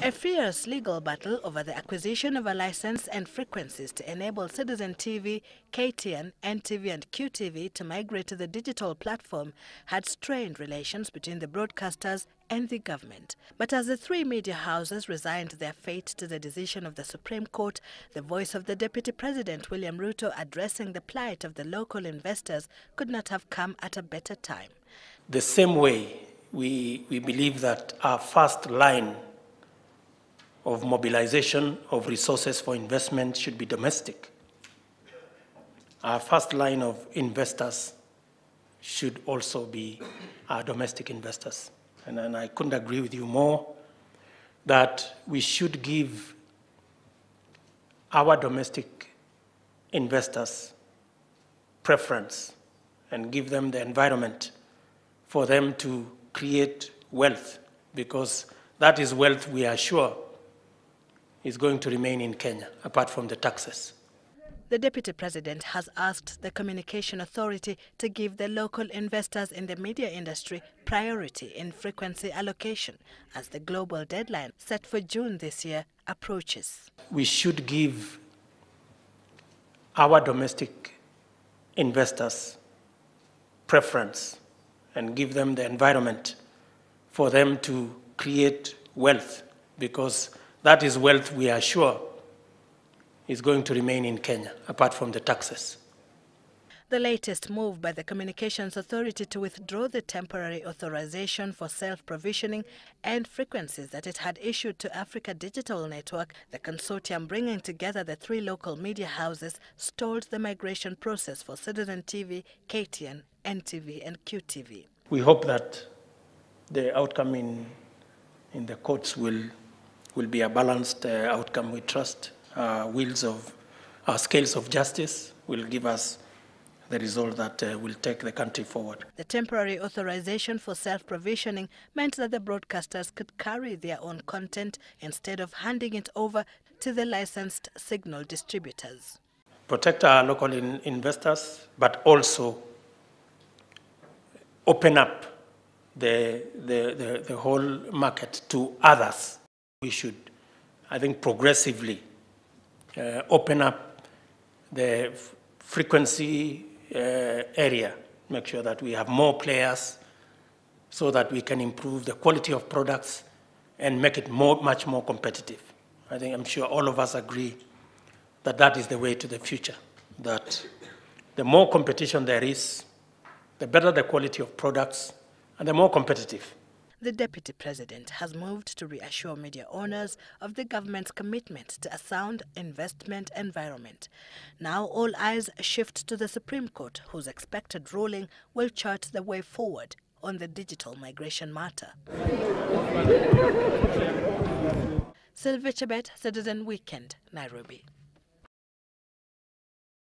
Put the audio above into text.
A fierce legal battle over the acquisition of a license and frequencies to enable Citizen TV, KTN, NTV and QTV to migrate to the digital platform had strained relations between the broadcasters and the government. But as the three media houses resigned their fate to the decision of the Supreme Court, the voice of the Deputy President William Ruto addressing the plight of the local investors could not have come at a better time. The same way we believe that our first line of mobilization of resources for investment should be domestic. Our first line of investors should also be our domestic investors. And I couldn't agree with you more that we should give our domestic investors preference and give them the environment for them to create wealth, because that is wealth we are sure is going to remain in Kenya, apart from the taxes. The Deputy President has asked the Communication Authority to give the local investors in the media industry priority in frequency allocation as the global deadline set for June this year approaches. We should give our domestic investors preference and give them the environment for them to create wealth, because that is wealth we are sure is going to remain in Kenya, apart from the taxes. The latest move by the Communications Authority to withdraw the temporary authorization for self-provisioning and frequencies that it had issued to Africa Digital Network, the consortium bringing together the three local media houses, stalled the migration process for Citizen TV, KTN, NTV and QTV. We hope that the outcome in the courts will be a balanced outcome. We trust our scales of justice will give us the result that will take the country forward. The temporary authorization for self-provisioning meant that the broadcasters could carry their own content instead of handing it over to the licensed signal distributors. Protect our local investors, but also open up the whole market to others. We should, I think, progressively open up the frequency area, make sure that we have more players so that we can improve the quality of products and make it much more competitive. I'm sure all of us agree that that is the way to the future, that the more competition there is, the better the quality of products and the more competitive. The Deputy President has moved to reassure media owners of the government's commitment to a sound investment environment. Now all eyes shift to the Supreme Court, whose expected ruling will chart the way forward on the digital migration matter. Sylvia Chebet, Citizen Weekend, Nairobi.